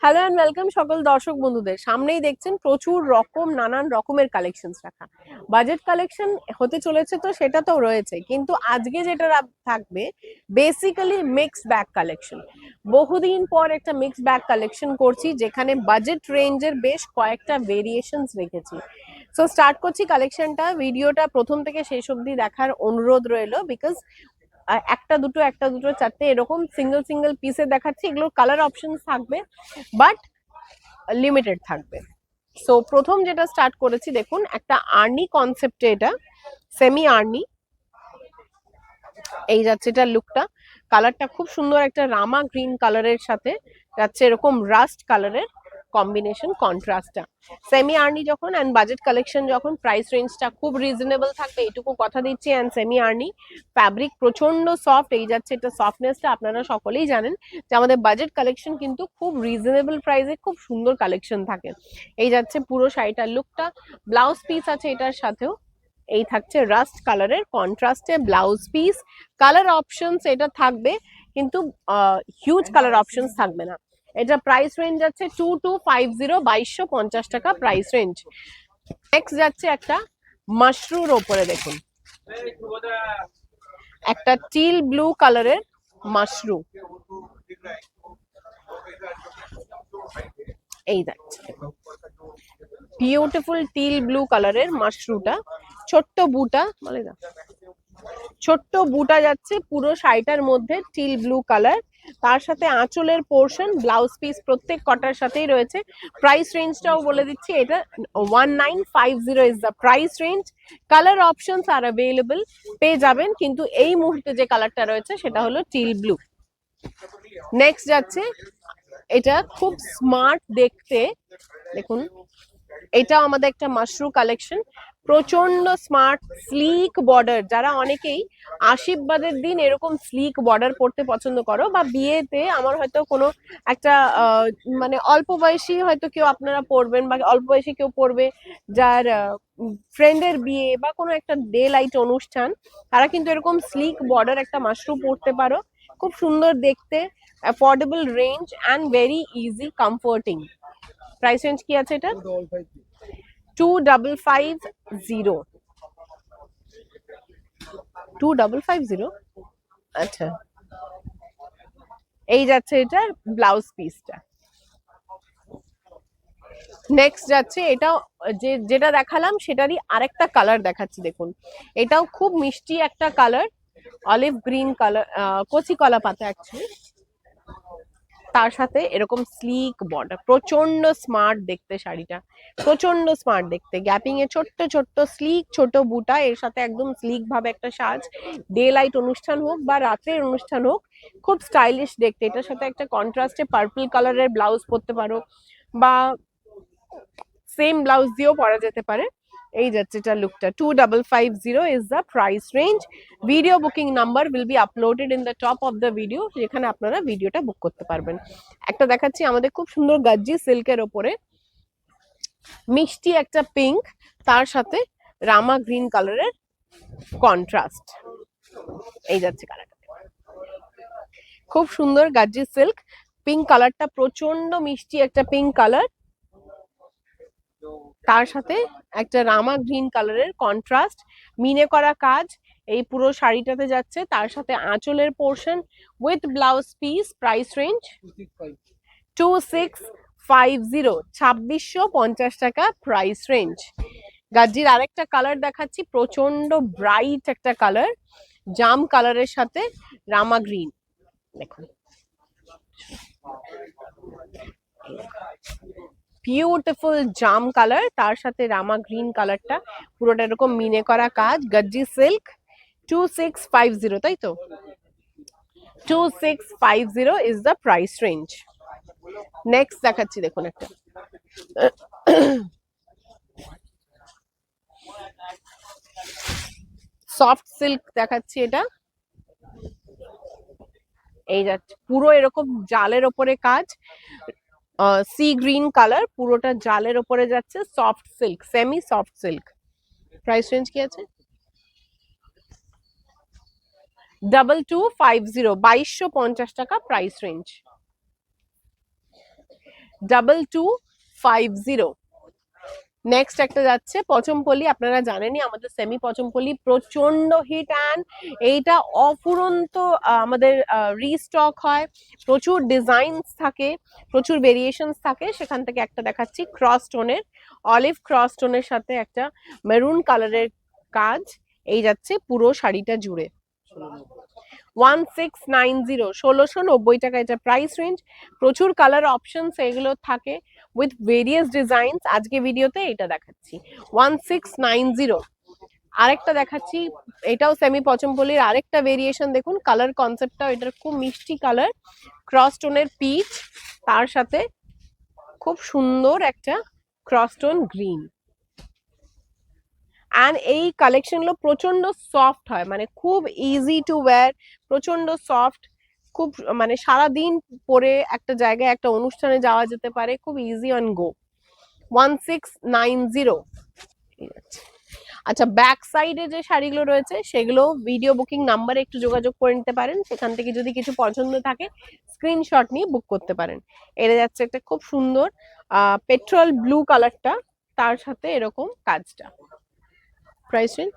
Hello and welcome সকল দর্শক বন্ধুদের। সামনেই দেখছেন প্রচুর রকম নানান রকমের কালেকশনস রাখা। বাজেট কালেকশন হতে চলেছে তো সেটা তো রয়েছে, কিন্তু আজকে যেটা থাকবে বেসিক্যালি মিক্সড ব্যাগ কালেকশন। বহুদিন পর একটা মিক্সড ব্যাগ কালেকশন করছি, যেখানে বাজেট রেঞ্জের বেশ কয়েকটা ভেরিয়েশনস রেখেছি। সো স্টার্ট করছি কালেকশনটা। ভিডিওটা প্রথম থেকে শেষ অবধি দেখার অনুরোধ রইলো, বিকজ একটা দুটো চারটে এরকম সিঙ্গেল সিঙ্গেল পিসে দেখাচ্ছি। এগুলোর কালার অপশন থাকবে, বাট লিমিটেড থাকবে। সো প্রথম যেটা স্টার্ট করেছি, দেখুন একটা আর্নি কনসেপ্টে, এটা সেমি আর্নি। এই যাচ্ছে এটা লুকটা, কালারটা খুব সুন্দর, একটা রামা গ্রিন কালারের সাথে যাচ্ছে এরকম রাস্ট কালারের কম্বিনেশন, কন্ট্রাস্টটা। সেমি আর্নি যখন অ্যান্ড বাজেট কালেকশন যখন, প্রাইস রেঞ্জটা খুব রিজনেবল থাকবে, এটুকু কথা দিচ্ছি। অ্যান্ড সেমি আর্নি ফ্যাব্রিক প্রচন্ড সফট। এই যাচ্ছে এটা সফটনেসটা, আপনারা সকলেই জানেন যে আমাদের বাজেট কালেকশন কিন্তু খুব রিজনেবল প্রাইসে খুব সুন্দর কালেকশন থাকে। এই যাচ্ছে পুরো শাড়িটার লুকটা। ব্লাউজ পিস আছে এটার সাথেও, এই থাকছে রাস্ট কালারের কন্ট্রাস্টে ব্লাউজ পিস। কালার অপশনস এটা থাকবে, কিন্তু হিউজ কালার অপশনস থাকবে না। এটা প্রাইস রেঞ্জ যাচ্ছে 2250, 2250 টাকা প্রাইস রেঞ্জ। নেক্সট যাচ্ছে একটা মাশরুর ওপরে, দেখুন একটা টিল ব্লু কালারের মাশরু। এই যাচ্ছে বিউটিফুল টিল ব্লু কালারের মাশরুটা, ছোট্ট বুটা বলে না, ছোট্ট বুটা যাচ্ছে পুরো শাড়িটার মধ্যে, টিল ব্লু কালার। তার সাথে আঁচলের পোর্শন, ব্লাউজ পিস প্রত্যেক কটার সাথেই রয়েছে। প্রাইস রেঞ্জটাও বলে দিচ্ছি, এটা 1950 is the price range. Colour options R available, পেয়ে যাবেন, কিন্তু এই মুহূর্তে যে কালারটা রয়েছে সেটা হলো টিল ব্লু। নেক্সট যাচ্ছে, এটা খুব স্মার্ট দেখতে, দেখুন এটাও আমাদের একটা মাশরু কালেকশন। প্রচন্ড স্মার্ট স্লিক বর্ডার, যারা অনেকেই আশীর্বাদের দিন এরকম স্লিক বর্ডার পড়তে পছন্দ করো, বা বিয়েতে আমার হয়তো কোনো একটা মানে অল্প বয়সী হয়তো কেউ আপনারা পড়বেন, বা অল্প বয়সী কেউ পড়বে, যার ফ্রেন্ডের বিয়ে বা কোনো একটা ডে লাইট অনুষ্ঠান, তারা কিন্তু এরকম স্লিক বর্ডার একটা মাশরু পড়তে পারো। খুব সুন্দর দেখতে, affordable range and very easy comforting. Price range কি আছে এটা? 2550। 2550, আচ্ছা। এই যাচ্ছে এটার ব্লাউজ পিসটা। নেক্সট যাচ্ছে, এটা যেটা দেখালাম সেটারই আরেকটা কালার দেখাচ্ছি, দেখুন এটাও খুব মিষ্টি একটা কালার, অলিভ গ্রিন কালার, কচি কলা পাতা অ্যাকচুয়ালি। তার সাথে এরকম স্লিক বর্ডার, প্রচন্ড স্মার্ট দেখতে শাড়িটা, প্রচন্ড স্মার্ট দেখতে। গ্যাপিং এ ছোট্ট ছোট্ট স্লিক ছোট বুটা, এর সাথে একদম স্লিক ভাবে একটা সাজ, ডে লাইট অনুষ্ঠান হোক বা রাত্রের অনুষ্ঠান হোক, খুব স্টাইলিশ দেখতে। এটার সাথে একটা কন্ট্রাস্টে পার্পল কালারের ব্লাউজ পরতে পারো, বা সেম ব্লাউজ দিয়েও পরা যেতে পারে। এই যাচ্ছে এটা লুকটা। 2550 is the price range. Video booking number will be uploaded in the top of the video, যেখানে আপনারা ভিডিওটা বুক করতে পারবেন। একটা দেখাচ্ছি আমাদের খুব সুন্দর গাজ্জি সিল্কের ওপরে, মিষ্টি একটা পিঙ্ক, তার সাথে রামা গ্রিন কালারের কন্ট্রাস্ট। এই যাচ্ছে কালারটা, খুব সুন্দর গাজ্জি সিল্ক। পিঙ্ক কালারটা প্রচন্ড মিষ্টি একটা পিঙ্ক কালার, তার সাথে একটা রামা গ্রিন কালারের কন্ট্রাস্ট, মিনে করা কাজ এই পুরো শাড়িটাতে যাচ্ছে। তার সাথে আঁচলের portion with blouse piece. Price range 2650, 2650 টাকা প্রাইস রেঞ্জ। গাজ্জির আরেকটা কালার দেখাচ্ছি, প্রচন্ড ব্রাইট একটা কালার, জাম কালারের সাথে রামা গ্রিন। দেখুন বিউটিফুল জাম কালার, তার সাথে রামা গ্রিন কালারটা, পুরোটা এরকম মিনে করা কাজ, গজ্জি সিল্ক। 2650, তাই তো? 2650 is the price range. Next দেখাচ্ছি, দেখুন একটা সফট সিল্ক দেখাচ্ছি, এটা এই যাচ্ছে পুরো এরকম জালের ওপরে কাজ, সি গ্রিন কালার, পুরোটা জালের ওপরে যাচ্ছে, soft silk, semi soft silk. Price range কি আছে? 2250, 2250 টাকা প্রাইস রেঞ্জ। 2250। নেক্সট একটা যাচ্ছে পচমপল্লী, আপনারা জানেনই আমাদের সেমি পচমপল্লী প্রচন্ড হিট, অ্যান্ড এইটা অফুরন্ত আমাদের রিস্টক হয়, প্রচুর ডিজাইনস থাকে, প্রচুর ভেরিয়েশনস থাকে। সেখান থেকে একটা দেখাচ্ছি ক্রস টোনের, অলিভ ক্রস টোনের সাথে একটা মেরুন কালারের কাজ, এই যাচ্ছে পুরো শাড়িটা জুড়ে 1690, 1690 টাকা এটা প্রাইস রেঞ্জ। প্রচুর কালার অপশনস এগুলো থাকে উইথ ভেরিয়াস ডিজাইনস। আজকে ভিডিওতে এটা দেখাচ্ছি 1690। আরেকটা দেখাচ্ছি, এটাও সেমি পচমপল্লির আরেকটা ভেরিয়েশন। দেখুন কালার কনসেপ্টটাও এটার খুব মিষ্টি কালার, ক্রস টোনের পিচ, তার সাথে খুব সুন্দর একটা ক্রস টোন গ্রিন। অ্যান্ড এই কালেকশনগুলো প্রচন্ড সফট হয়, মানে খুব ইজি টু ওয়্যার, প্রচন্ড সফট, খুব মানে সারাদিন পরে একটা জায়গায় একটা অনুষ্ঠানে যাওয়া যেতে পারে, খুব ইজি অন গো। 1690। আচ্ছা, ব্যাক সাইডে যে শাড়িগুলো রয়েছে সেগুলো ভিডিও বুকিং নাম্বারে একটু যোগাযোগ করে নিতে পারেন, সেখান থেকে যদি কিছু পছন্দ থাকে স্ক্রিনশট নিয়ে বুক করতে পারেন। এটা যাচ্ছে একটা খুব সুন্দর পেট্রোল ব্লু কালারটা, তার সাথে এরকম কাজটা। Price range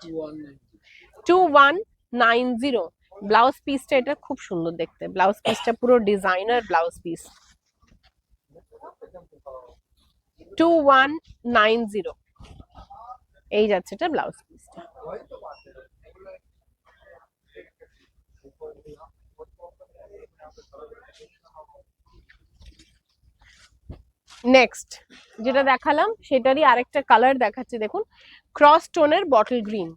2190। ব্লাউজ পিসটা এটা খুব সুন্দর দেখতে, ব্লাউজ পিসটা পুরো ডিজাইনার ব্লাউজ পিস। 2190 এই যাচ্ছে এটা ব্লাউজ পিসটা। নেক্সট যেটা দেখালাম সেটারই আরেকটা কালার দেখাচ্ছি, দেখুন ক্রস টোনের বটল গ্রিন,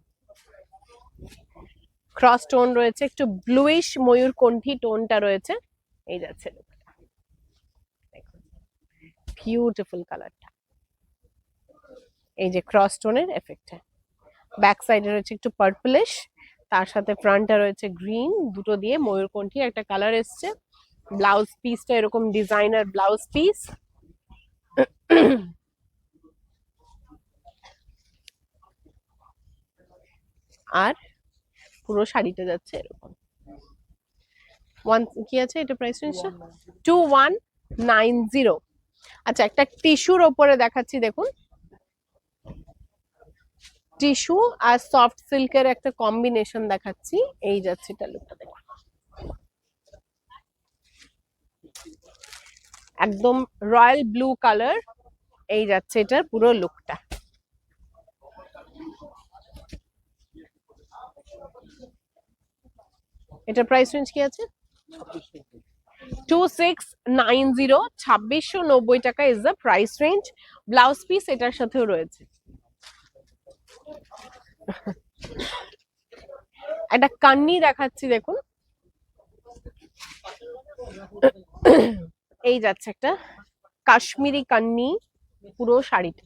ক্রস টোন রয়েছে, একটু ব্লুইশ ময়ূরকণ্ঠী টোনটা রয়েছে, এই যাচ্ছে বিউটিফুল কালারটা, এই যে ক্রস টোনের এফেক্টটা। ব্যাক সাইডে রয়েছে একটু পার্পলিশ, তার সাথে ফ্রন্টটা রয়েছে গ্রিন, দুটো দিয়ে ময়ূরকণ্ঠী একটা কালার এসছে। ব্লাউজ পিসটা এরকম ডিজাইনার ব্লাউজ পিস। আর পুরো শাড়িটা যাচ্ছে এরকম কি আছে এটা প্রাইস রেঞ্জটা 2190। আচ্ছা, একটা টিস্যুর ওপরে দেখাচ্ছি, দেখুন টিস্যু আর সফট সিল্কের একটা কম্বিনেশন দেখাচ্ছি, এই যাচ্ছে এটা লুকটা দেখুন, একদম রয়্যাল ব্লু কালার, এই যাচ্ছে এটার পুরো লুকটা। এটা প্রাইস রেঞ্জ কি আছে 2690, 2690 টাকা is the price range. Blouse piece এটার সাথেও রয়েছে। একটা কান্নি দেখাচ্ছি, দেখুন এই যাচ্ছে একটা কাশ্মীরি কান্নি, পুরো শাড়িটা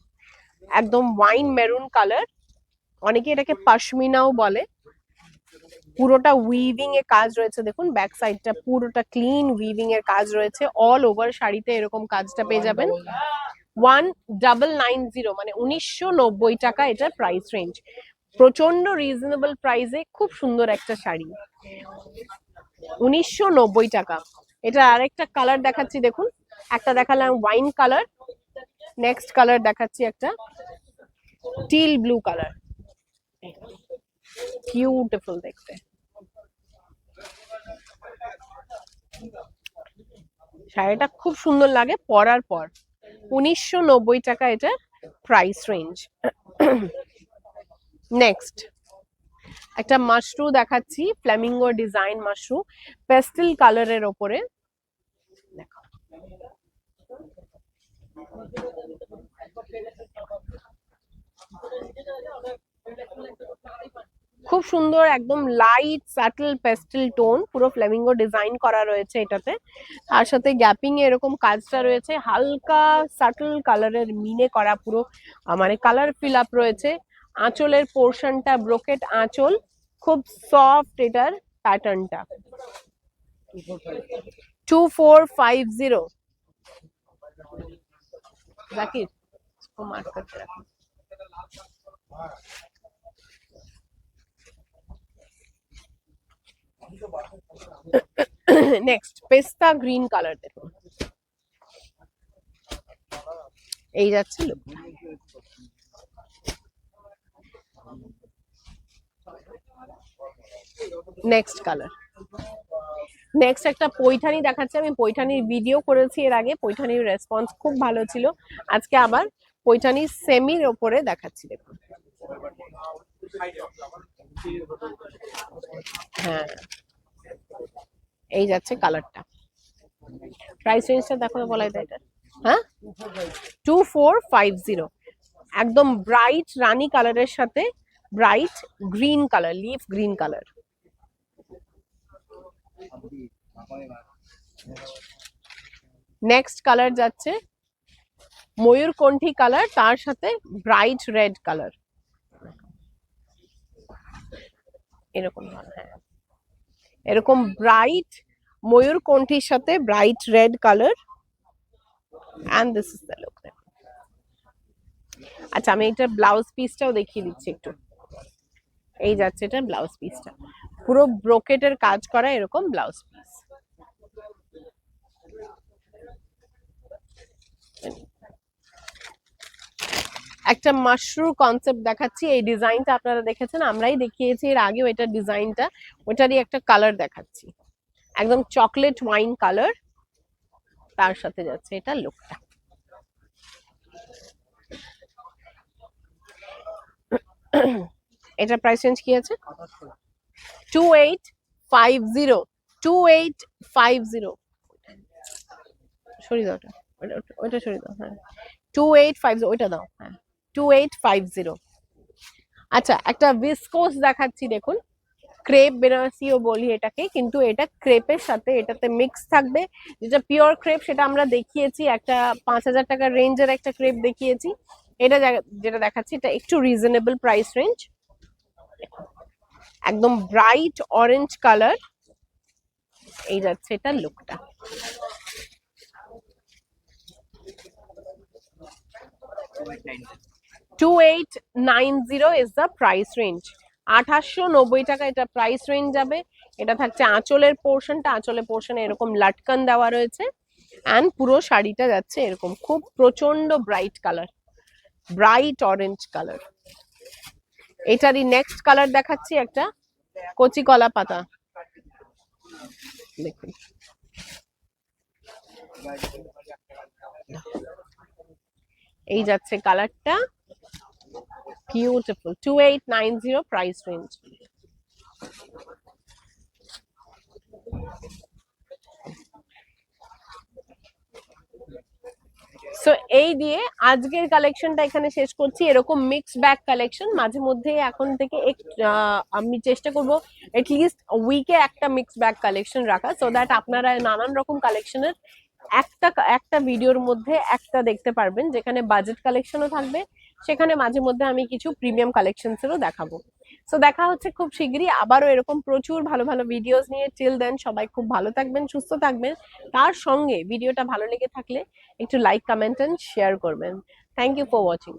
একদম ওয়াইন মেরুন কালার, অনেকে এটাকে পশমিনাও বলে। পুরোটা উইভিং এ কাজ রয়েছে, দেখুন ব্যাক সাইডটা পুরোটা ক্লিন উইভিং এর কাজ রয়েছে, অল ওভার শাড়িতে এরকম কাজটা পেয়ে যাবেন। 1990 মানে 1990 টাকা এটার প্রাইস রেঞ্জ, প্রচন্ড রিজনেবল প্রাইসে খুব সুন্দর একটা শাড়ি 1990 টাকা। এটা আরেকটা কালার দেখাচ্ছি, দেখুন একটা দেখালাম ওয়াইন কালার, নেক্সট কালার দেখাচ্ছি একটা টিল ব্লু কালার, বিউটিফুল দেখতে। শাড়িটা খুব সুন্দর লাগে পরার পর। 1990 টাকা এটা প্রাইস রেঞ্জ। নেক্সট একটা মাশরু দেখাচ্ছি, ফ্ল্যামিঙ্গো ডিজাইন মাশরু, পেস্টেল কালারের ওপরে দেখো, খুব সুন্দর একদম লাইট সাটল পেস্টেল টোন, পুরো ফ্ল্যামিঙ্গো ডিজাইন করা রয়েছে এটাতে, তার সাথে গ্যাপিং এ এরকম কাজটা রয়েছে, হালকা সাটল কালারের মিনে করা পুরো মানে কালার ফিল আপ রয়েছে। আঁচলের পোর্শনটা ব্রোকেট আঁচল, খুব সফট এটার প্যাটার্নটা। 2450 জাকির इसको मार्क करके रखो। নেক্সট পেস্তা গ্রিন কালার দেখুন, এই যাচ্ছে লুক। নেক্সট কালার, নেক্সট একটা পৈঠানি দেখাচ্ছি। আমি পৈঠানির ভিডিও করেছি এর আগে, পৈঠানির রেসপন্স খুব ভালো ছিল। আজকে আবার পৈঠানি সেমির ওপরে দেখাচ্ছি, দেখুন। হ্যাঁ, এই যাচ্ছে কালারটা। প্রাইস রেঞ্জটা দেখো বলাই দেয় এটা। হ্যাঁ, 2450। একদম ব্রাইট রানী কালারের সাথে bright green colour, leaf green colour. Next colour যাচ্ছে ময়ূরকণ্ঠী কালার, তার সাথে ব্রাইট রেড কালার, এরকম। হ্যাঁ, এরকম ব্রাইট ময়ূরকণ্ঠীর সাথে bright red colour, and this is the look. আচ্ছা, আমি এটা ব্লাউজ পিসটাও দেখিয়ে দিচ্ছি একটু। এই যাচ্ছে এটা ব্লাউজ পিসটা, পুরো ব্রোকেটের কাজ করা এরকম ব্লাউজ পিস। একটা মাশরুম কনসেপ্ট দেখাচ্ছি। এই ডিজাইনটা আপনারা দেখেছেন, আমরাই দেখিয়েছি এর আগেও এটা ডিজাইনটা, ওটারই একটা কালার দেখাচ্ছি, একদম চকলেট ওয়াইন কালার, তার সাথে যাচ্ছে এটা লুকটা। এটা প্রাইস রেঞ্জ কি আছে? 2850। 2850 সরিয়ে দাও, ওটা সরিয়ে দাও। হ্যাঁ, 2850 ওইটা দাও। হ্যাঁ, 2850। আচ্ছা, একটা ভিসকোস দেখাচ্ছি, দেখুন। ক্রেপ বেনারসিও বলি এটাকে, কিন্তু এটা ক্রেপের সাথে এটাতে মিক্স থাকবে। যেটা পিওর ক্রেপ সেটা আমরা দেখিয়েছি, একটা 5000 টাকার রেঞ্জের একটা ক্রেপ দেখিয়েছি। এটা যেটা দেখাচ্ছি এটা একটু রিজনেবল প্রাইস রেঞ্জ, একদম ব্রাইট অরেঞ্জ কালার। এই যাচ্ছে এটা লুকটা। $2890 is the price range। 2890 টাকা এটা প্রাইস রেঞ্জ যাবে। এটা থাকছে আঁচলের পোর্শনটা, আঁচলের পোর্শনে এরকম লাটকান দেওয়া রয়েছে, এন্ড পুরো শাড়িটা যাচ্ছে এরকম খুব প্রচন্ড bright colour, bright orange colour. এটারই নেক্সট কালার দেখাচ্ছি, একটা কচি কলা পাতা, দেখুন। এই যাচ্ছে কালারটা, বিউটিফুল। 2890 price range. সো এই দিয়ে আজকের কালেকশনটা এখানে শেষ করছি। এরকম মিক্স ব্যাগ কালেকশন মাঝে মধ্যে এখন থেকে আমি চেষ্টা করব এটলিস্ট উইকে একটা মিক্স ব্যাগ কালেকশন রাখা, সো দ্যাট আপনারা নানান রকম কালেকশনের একটা ভিডিওর মধ্যে একটা দেখতে পারবেন, যেখানে বাজেট কালেকশনও থাকবে, সেখানে মাঝে মধ্যে আমি কিছু প্রিমিয়াম কালেকশনসেরও দেখাবো। সো দেখা হচ্ছে খুব শিগগিরই আবারও এরকম প্রচুর ভালো ভালো ভিডিওস নিয়ে। টিল দেন সবাই খুব ভালো থাকবেন, সুস্থ থাকবেন। তার সঙ্গে ভিডিওটা ভালো লেগে থাকলে একটু লাইক, কমেন্ট এন্ড শেয়ার করবেন। Thank you for watching.